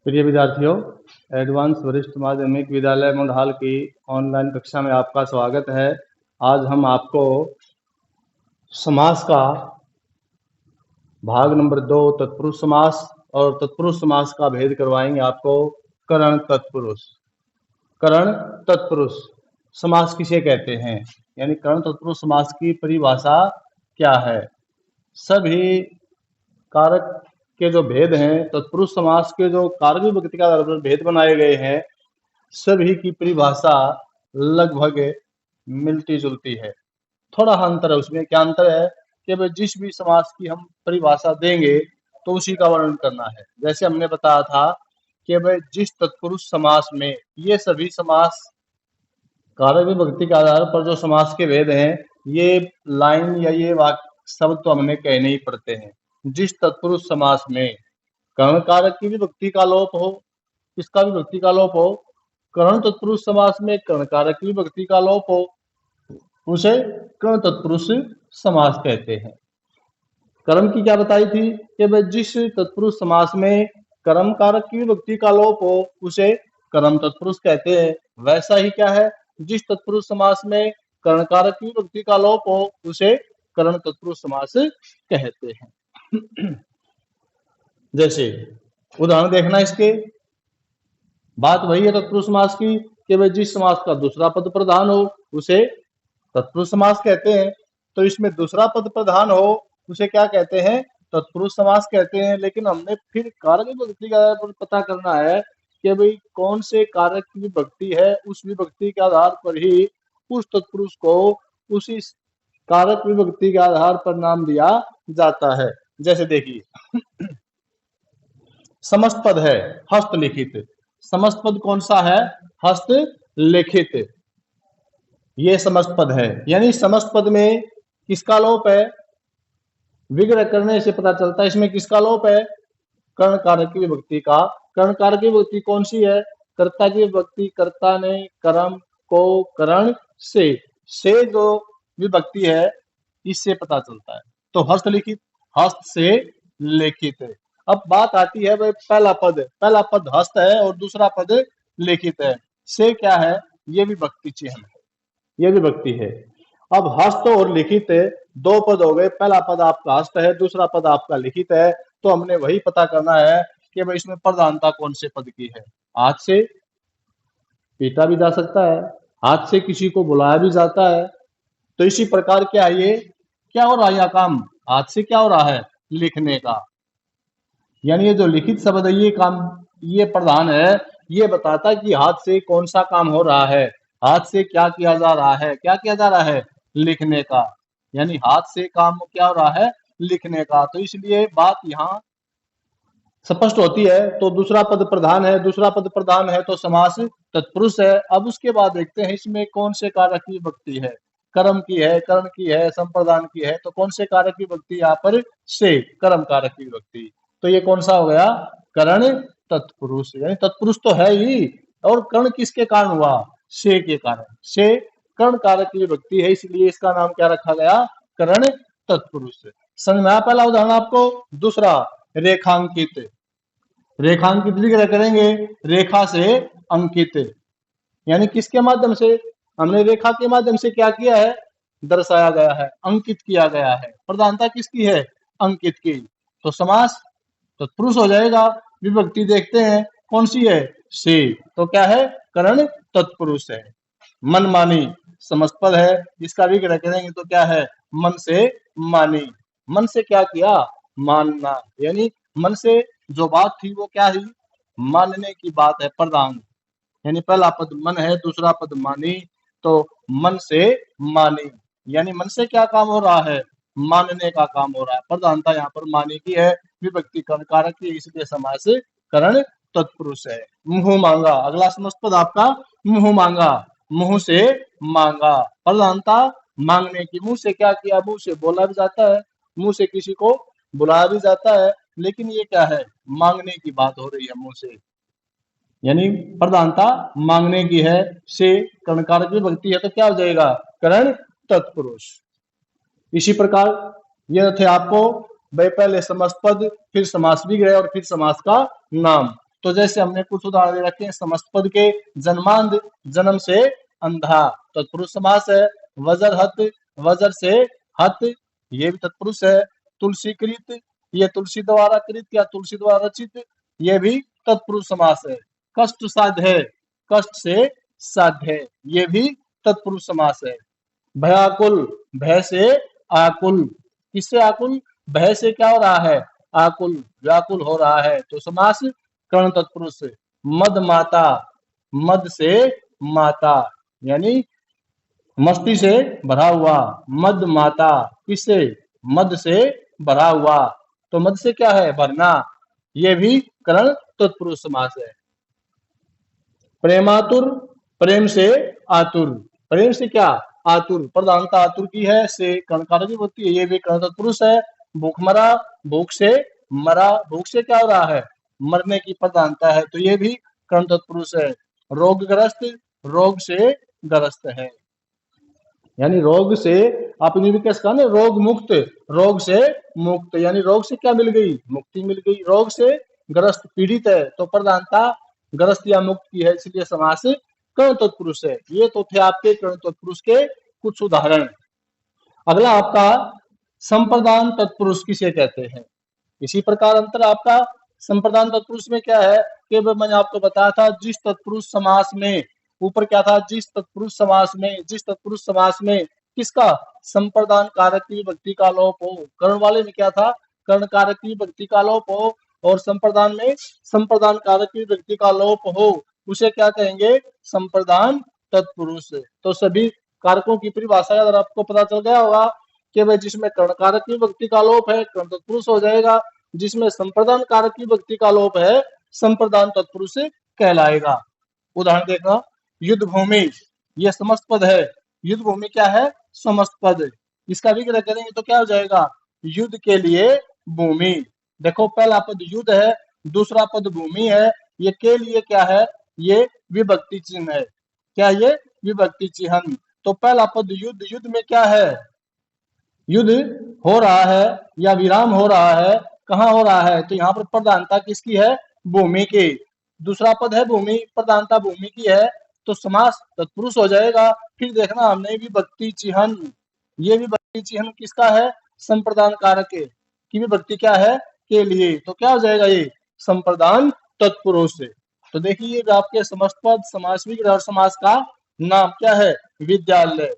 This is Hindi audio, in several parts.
प्रिय विद्यार्थियों, एडवांस वरिष्ठ माध्यमिक विद्यालय मुंडहाल की ऑनलाइन कक्षा में आपका स्वागत है। आज हम आपको समास का भाग नंबर 2 तत्पुरुष समास और तत्पुरुष समास का भेद करवाएंगे आपको। करण तत्पुरुष। करण तत्पुरुष समास किसे कहते हैं, यानी करण तत्पुरुष समास की परिभाषा क्या है। सभी कारक के जो भेद हैं, तत्पुरुष समास के जो कारक विभक्ति के आधार पर भेद बनाए गए हैं, सभी की परिभाषा लगभग मिलती जुलती है। थोड़ा अंतर है उसमें। क्या अंतर है कि भाई जिस भी समास की हम परिभाषा देंगे तो उसी का वर्णन करना है। जैसे हमने बताया था कि भाई जिस तत्पुरुष समास में, ये सभी समास कारक विभक्ति के आधार पर जो समास के भेद हैं, ये लाइन या ये वाक्य शब्द तो हमें कहने ही पड़ते हैं। जिस तत्पुरुष समास में कर्ण कारक की विभक्ति का लोप हो, किसका विभक्ति का लोप हो, कर्ण तत्पुरुष समास में कर्ण कारक की विभक्ति का लोप हो, उसे कर्ण तत्पुरुष समास कहते हैं। कर्म की क्या बताई थी कि भाई जिस तत्पुरुष समास में कर्म कारक की विभक्ति का लोप हो उसे कर्म तत्पुरुष कहते हैं। वैसा ही क्या है, जिस तत्पुरुष समास में कर्ण कारक की विभक्ति का लोप हो उसे कर्ण तत्पुरुष समास कहते हैं। जैसे उदाहरण देखना इसके, बात वही है तत्पुरुष समास की कि भाई जिस समास का दूसरा पद प्रधान हो उसे तत्पुरुष समास कहते हैं। तो इसमें दूसरा पद प्रधान हो उसे क्या कहते हैं, तत्पुरुष समास कहते हैं। लेकिन हमने फिर कारक विभक्ति के आधार पर पता करना है कि भाई कौन से कारक की विभक्ति है, उस विभक्ति के आधार पर ही उस तत्पुरुष को उसी कारक विभक्ति के आधार पर नाम दिया जाता है। जैसे देखिए, समस्त पद है हस्तलिखित। समस्त पद कौन सा है, हस्तलिखित। ये समस्त पद है, यानी समस्त पद में किसका लोप है, विग्रह करने से पता चलता है इसमें किसका लोप है, कर्ण कारक की विभक्ति का। कर्ण कारक की विभक्ति कौन सी है, कर्ता की विभक्ति। कर्ता ने कर्म को करण से जो विभक्ति है इससे पता चलता है। तो हस्तलिखित, हस्त से लिखित। अब बात आती है भाई पहला पद हस्त है और दूसरा पद लिखित है, से क्या है, ये विभक्ति चिन्ह है, ये विभक्ति है। अब हस्त और लिखित दो पद हो गए, पहला पद आपका हस्त है, दूसरा पद आपका लिखित है। तो हमने वही पता करना है कि भाई इसमें प्रधानता कौन से पद की है। हाथ से पीटा भी जा सकता है, हाथ से किसी को बुलाया भी जाता है। तो इसी प्रकार क्या है, ये क्या हो रहा है, यह काम हाथ से क्या हो रहा है, लिखने का। यानी ये जो लिखित शब्द है ये काम, ये प्रधान है, ये बताता है कि हाथ से कौन सा काम हो रहा है, हाथ से क्या किया जा रहा है, क्या किया जा रहा है, लिखने का। यानी हाथ से काम क्या हो रहा है, लिखने का। तो इसलिए बात यहाँ स्पष्ट होती है। तो दूसरा पद प्रधान है, दूसरा पद प्रधान है तो समास तत्पुरुष है। अब उसके बाद देखते हैं इसमें कौन से कारक की विभक्ति है, कर्म की है, कर्ण की है, संप्रदान की है। तो कौन से कारक की विभक्ति यहाँ पर, से, कर्म कारक की विभक्ति। तो ये कौन सा हो गया, करण तत्पुरुष। यानी तत्पुरुष तो है ही, और कर्ण किसके कारण हुआ, से के कारण। से कर्ण कारक की विभक्ति है, इसलिए इसका नाम क्या रखा गया, करण तत्पुरुष। समझ में आया पहला उदाहरण आपको। दूसरा रेखांकित। रेखांकित विग्रह करेंगे, रेखा से अंकित, यानी किसके माध्यम से, हमने रेखा के माध्यम से क्या किया है, दर्शाया गया है, अंकित किया गया है। प्रधानता किसकी है, अंकित की। तो समास तत्पुरुष हो जाएगा। विभक्ति देखते हैं कौन सी है, से। तो क्या है, करण तत्पुरुष है। मनमानी समस्त पद है, इसका विग्रह करेंगे तो क्या है, मन से मानी। मन से क्या किया, मानना। यानी मन से जो बात थी वो क्या थी, मानने की बात है, प्रधान। यानी पहला पद मन है, दूसरा पद मानी। तो मन से मानी, यानी मन से क्या काम हो रहा है, मानने का काम हो रहा है। प्रधानता यहाँ पर मानी की है, विभक्ति कर्ण कारक की, इसलिए समास करण तत्पुरुष है। मुंह मांगा, अगला समस्त पद आपका मुंह मांगा। मुंह से मांगा, प्रधानता मांगने की। मुंह से क्या किया, मुंह से बोला भी जाता है, मुंह से किसी को बुलाया भी जाता है, लेकिन ये क्या है, मांगने की बात हो रही है मुंह से। यानी प्रधानता मांगने की है, से कर्ण कारक विभक्ति है तो क्या हो जाएगा, करण तत्पुरुष। इसी प्रकार ये थे आपको भाई पहले समस्त पद, फिर समास विग्रह और फिर समास का नाम। तो जैसे हमने कुछ उदाहरण दे रखे हैं समस्त पद के, जन्मांध, जन्म से अंधा तत्पुरुष समास है। वज्रहत, वज्र से हत, ये भी तत्पुरुष है। तुलसीकृत, ये तुलसी द्वारा कृत या तुलसी द्वारा रचित, ये भी तत्पुरुष समास है। कष्ट साध्य है, कष्ट से साध्य, ये भी तत्पुरुष समास है। भयाकुल, भय से आकुल, किससे आकुल, भय से क्या हो रहा है, आकुल, व्याकुल हो रहा है, तो समास कर्ण तत्पुरुष। मद माता, मद से माता, यानी मस्ती से भरा हुआ, मद माता, किससे, मद से भरा हुआ, तो मद से क्या है, भरना, ये भी कर्ण तत्पुरुष समास है। प्रेमातुर, प्रेम से आतुर, प्रेम से क्या, आतुर, प्रधानता आतुर की है, से कर्णकारक होती है, ये भी कर्ण तत्पुरुष है। भूखमरा, भूख से मरा, भूख से क्या हो रहा है, मरने की प्रधानता है, तो ये भी कर्ण तत्पुरुष है। रोगग्रस्त, रोग से ग्रस्त है, यानी रोग से, आपने भी कैसे कहा ना, रोग मुक्त, रोग से मुक्त, यानी रोग से क्या मिल गई, मुक्ति मिल गई। रोग से ग्रस्त, पीड़ित है, तो प्रधानता ग्रस्त या मुक्त की है, इसलिए समास कर्ण तत्पुरुष है। ये तो थे आपके कर्ण तत्पुरुष के कुछ उदाहरण। अगला आपका संप्रदान तत्पुरुष किसे कहते हैं। इसी प्रकार अंतर आपका संप्रदान तत्पुरुष में क्या है कि मैंने आपको बताया था, जिस तत्पुरुष समास में, ऊपर क्या था, जिस तत्पुरुष समास में, जिस तत्पुरुष समास में किसका, संप्रदान कारक की विभक्ति का लोप हो। कर्ण वाले में क्या था, कर्ण कारक की विभक्ति का लोप हो, और संप्रदान में संप्रदान कारक की विभक्ति का लोप हो, उसे क्या कहेंगे, संप्रदान तत्पुरुष। तो सभी कारकों की परिभाषा अगर आपको पता चल गया होगा कि भाई जिसमें कर्ण कारक की विभक्ति का लोप है कर्ण तत्पुरुष हो जाएगा, जिसमें संप्रदान कारक की विभक्ति का लोप है संप्रदान तत्पुरुष कहलाएगा। उदाहरण देखना, युद्ध भूमि, यह समस्त पद है, युद्ध भूमि क्या है, समस्त पद, इसका विग्रह करेंगे तो क्या हो जाएगा, युद्ध के लिए भूमि। देखो पहला पद युद्ध है, दूसरा पद भूमि है, ये के लिए क्या है, ये विभक्ति चिन्ह है, क्या ये विभक्ति चिन्ह। तो पहला पद युद्ध, युद्ध में क्या है, युद्ध हो रहा है या विराम हो रहा है, कहाँ हो रहा है, तो यहाँ पर प्रधानता किसकी है, भूमि की। दूसरा पद है भूमि, प्रधानता भूमि की है, तो समास तत्पुरुष हो जाएगा। फिर देखना हमने विभक्ति चिन्ह, ये विभक्ति चिन्ह किसका है, संप्रदान कारक की विभक्ति क्या है, के लिए, तो क्या हो जाएगा, ये संप्रदान तत्पुरुष। तो देखिए आपके समस्त पद, समास विग्रह और समास का नाम क्या है, विद्यालय,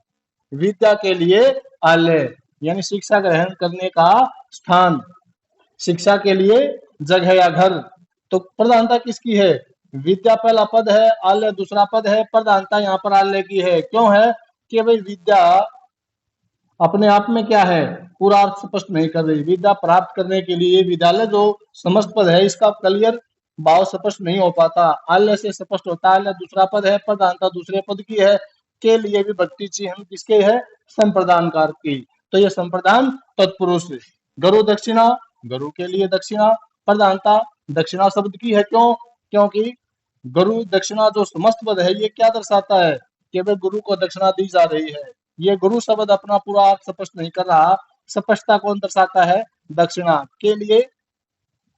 विद्या के लिए आलय, यानी शिक्षा ग्रहण करने का स्थान, शिक्षा के लिए जगह या घर। तो प्रधानता किसकी है, विद्या पहला पद है, आलय दूसरा पद है, प्रधानता यहाँ पर आलय की है। क्यों है कि भाई विद्या अपने आप में क्या है, पूरा अर्थ स्पष्ट नहीं कर रही, विद्या प्राप्त करने के लिए विद्यालय जो समस्त पद है इसका क्लियर भाव स्पष्ट नहीं हो पाता, आलय से स्पष्ट होता है। आलय दूसरा पद है, प्रधानता दूसरे पद की है, के लिए भी विभक्ति चिन्ह किसके है, संप्रदान कारक की, तो ये संप्रदान तत्पुरुष। गुरु दक्षिणा, गुरु के लिए दक्षिणा, प्रधानता दक्षिणा शब्द की है, क्यों, क्योंकि गुरु दक्षिणा जो समस्त पद है ये क्या दर्शाता है कि भाई गुरु को दक्षिणा दी जा रही है। ये गुरु शब्द अपना पूरा अर्थ स्पष्ट नहीं कर रहा, स्पष्टता कौन दर्शाता है, दक्षिणा, के लिए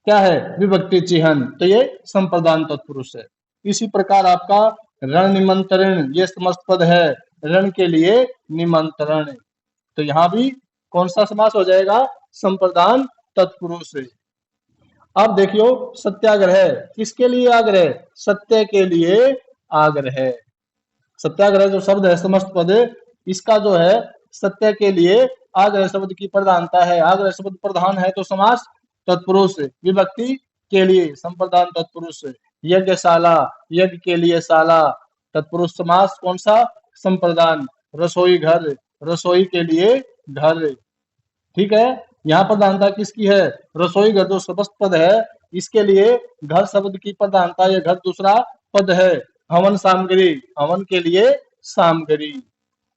क्या है, विभक्ति चिन्ह, तो ये संप्रदान तत्पुरुष है। इसी प्रकार आपका रण निमंत्रण, ये समस्त पद है, रण के लिए निमंत्रण, तो यहाँ भी कौन सा समास हो जाएगा, संप्रदान तत्पुरुष। अब देखियो सत्याग्रह, किसके लिए आग्रह, सत्य के लिए आग्रह। सत्याग्रह जो शब्द है समस्त पद, इसका जो है सत्य के लिए आग्रह शब्द की प्रधानता है, आग्रह शब्द प्रधान है तो समास तत्पुरुष, विभक्ति के लिए संप्रदान तत्पुरुष। यज्ञशाला, यज्ञ के लिए शाला, तत्पुरुष समास कौन सा, संप्रदान। रसोई घर, रसोई के लिए घर, ठीक है। यहाँ प्रधानता किसकी है, रसोई घर जो समस्त पद है इसके लिए घर शब्द की प्रधानता, ये घर दूसरा पद है। हवन सामग्री, हवन के लिए सामग्री,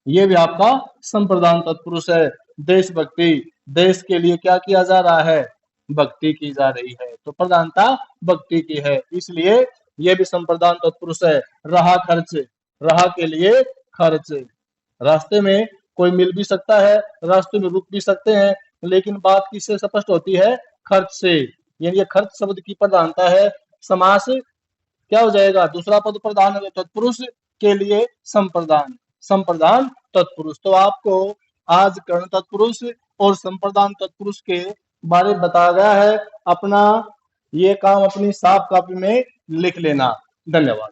ये भी आपका संप्रदान तत्पुरुष है। देशभक्ति, देश के लिए क्या किया जा रहा है, भक्ति की जा रही है, तो प्रधानता भक्ति की है, इसलिए ये भी संप्रदान तत्पुरुष है। रहा खर्च, रहा के लिए खर्च, रास्ते में कोई मिल भी सकता है, रास्ते में रुक भी सकते हैं, लेकिन बात किससे स्पष्ट होती है, खर्च से, यानी ये खर्च शब्द की प्रधानता है, समास क्या हो जाएगा, दूसरा पद प्रधान है तो तत्पुरुष के लिए संप्रदान, संप्रदान तत्पुरुष। तो आपको आज कर्ण तत्पुरुष और संप्रदान तत्पुरुष के बारे में बताया गया है। अपना ये काम अपनी साफ कॉपी में लिख लेना। धन्यवाद।